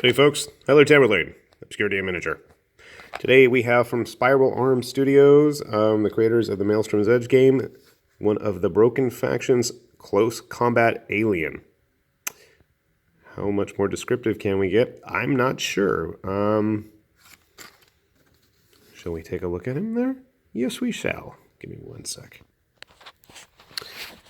Hey folks, Tyler Tamerlane, Obscure Game Manager. Today we have from Spiral Arm Studios, the creators of the Maelstrom's Edge game, one of the Broken Faction's Close Combat Alien. How much more descriptive can we get? I'm not sure. Shall we take a look at him there? Yes, we shall. Give me one sec.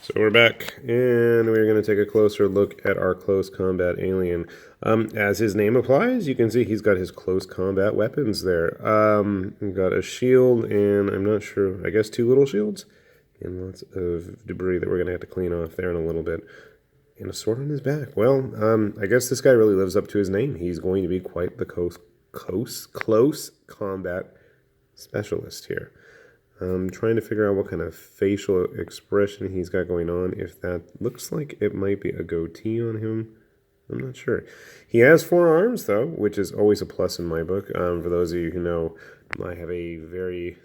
So we're back, and we're going to take a closer look at our Close Combat Alien. As his name applies, you can see he's got his close combat weapons there. We've got a shield, and I'm not sure, I guess 2 little shields, and lots of debris that we're going to have to clean off there in a little bit. And a sword on his back. Well, I guess this guy really lives up to his name. He's going to be quite the close combat specialist here. I'm trying to figure out what kind of facial expression he's got going on. If that looks like it might be a goatee on him, I'm not sure. He has 4 arms, though, which is always a plus in my book. For those of you who know, I have a very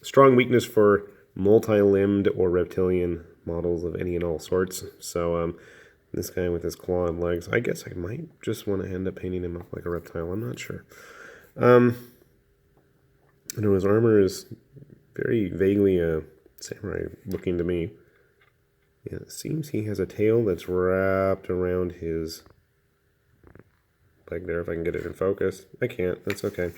strong weakness for multi-limbed or reptilian models of any and all sorts. So this guy with his clawed legs, I guess I might just want to end up painting him up like a reptile. I'm not sure. I know his armor is very vaguely samurai looking to me. Yeah, it seems he has a tail that's wrapped around his leg there, if I can get it in focus. I can't, that's okay.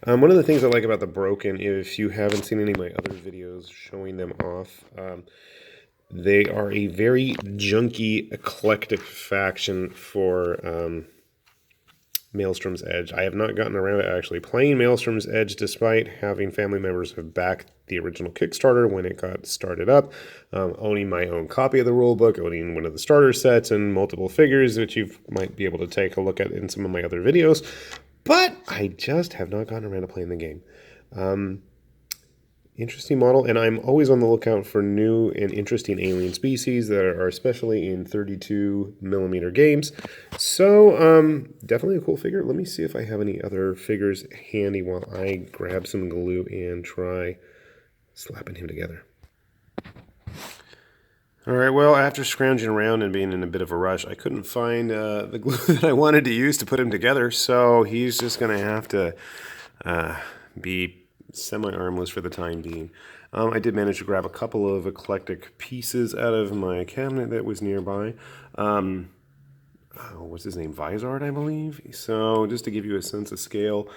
One of the things I like about the Broken, if you haven't seen any of my other videos showing them off, they are a very junky, eclectic faction for Maelstrom's Edge. I have not gotten around to actually playing Maelstrom's Edge, despite having family members who have backed the original Kickstarter when it got started up, owning my own copy of the rulebook, owning one of the starter sets, and multiple figures, which you might be able to take a look at in some of my other videos. But I just have not gotten around to playing the game. Interesting model, and I'm always on the lookout for new and interesting alien species that are especially in 32mm games. So, definitely a cool figure. Let me see if I have any other figures handy while I grab some glue and try slapping him together. Alright, well, after scrounging around and being in a bit of a rush, I couldn't find the glue that I wanted to use to put him together, so he's just going to have to be semi-armless for the time being. I did manage to grab a couple of eclectic pieces out of my cabinet that was nearby. What's his name? Vizard, I believe. So just to give you a sense of scale,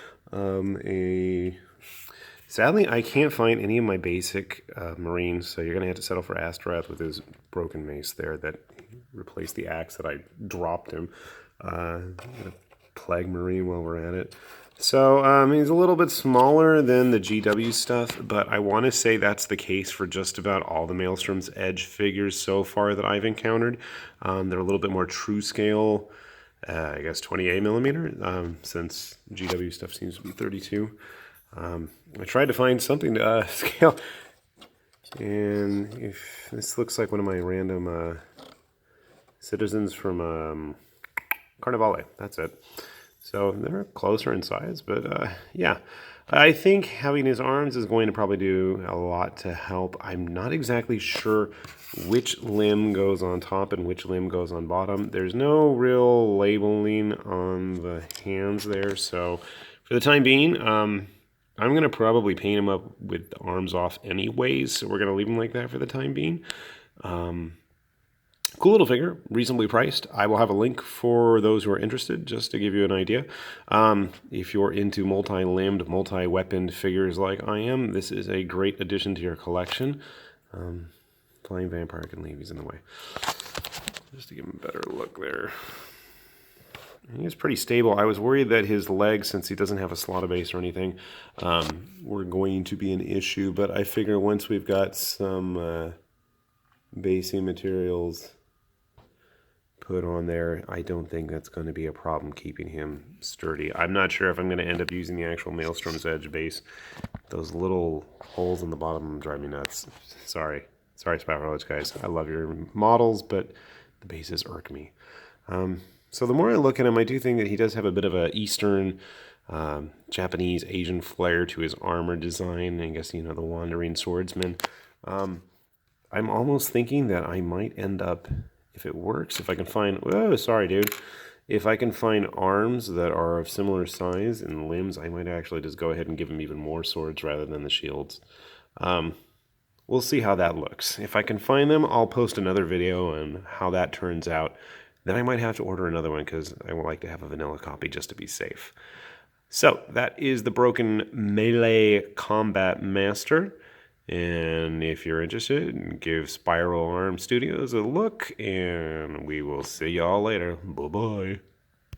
sadly, I can't find any of my basic Marines, so you're going to have to settle for Astorath with his broken mace there that replaced the axe that I dropped him. Plague Marine while we're at it. So he's a little bit smaller than the GW stuff, but I want to say that's the case for just about all the Maelstrom's Edge figures so far that I've encountered. They're a little bit more true scale, I guess 28mm, since GW stuff seems to be 32. I tried to find something to scale, and if this looks like one of my random citizens from Carnivale, that's it. So they're closer in size, but yeah. I think having his arms is going to probably do a lot to help. I'm not exactly sure which limb goes on top and which limb goes on bottom. There's no real labeling on the hands there, so for the time being, I'm going to probably paint him up with the arms off anyways, so we're going to leave him like that for the time being. Cool little figure, reasonably priced. I will have a link for those who are interested, just to give you an idea. If you're into multi-limbed, multi-weaponed figures like I am, this is a great addition to your collection. Flying Vampire can leave, he's in the way. Just to give him a better look there. He's pretty stable. I was worried that his legs, since he doesn't have a slaughter base or anything, were going to be an issue, but I figure once we've got some basing materials put on there, I don't think that's going to be a problem keeping him sturdy. I'm not sure if I'm going to end up using the actual Maelstrom's Edge base. Those little holes in the bottom drive me nuts. Sorry, Spiral Edge guys. I love your models, but the bases irk me. So the more I look at him, I do think that he does have a bit of a Eastern, Japanese, Asian flair to his armor design. I guess, you know, the wandering swordsman. I'm almost thinking that I might end up, if it works, if I can find, oh, sorry, dude. If I can find arms that are of similar size and limbs, I might actually just go ahead and give him even more swords rather than the shields. We'll see how that looks. If I can find them, I'll post another video on how that turns out. Then I might have to order another one because I would like to have a vanilla copy just to be safe. So that is the Broken Melee Combat Master. And if you're interested, give Spiral Arm Studios a look, and we will see y'all later. Bye-bye.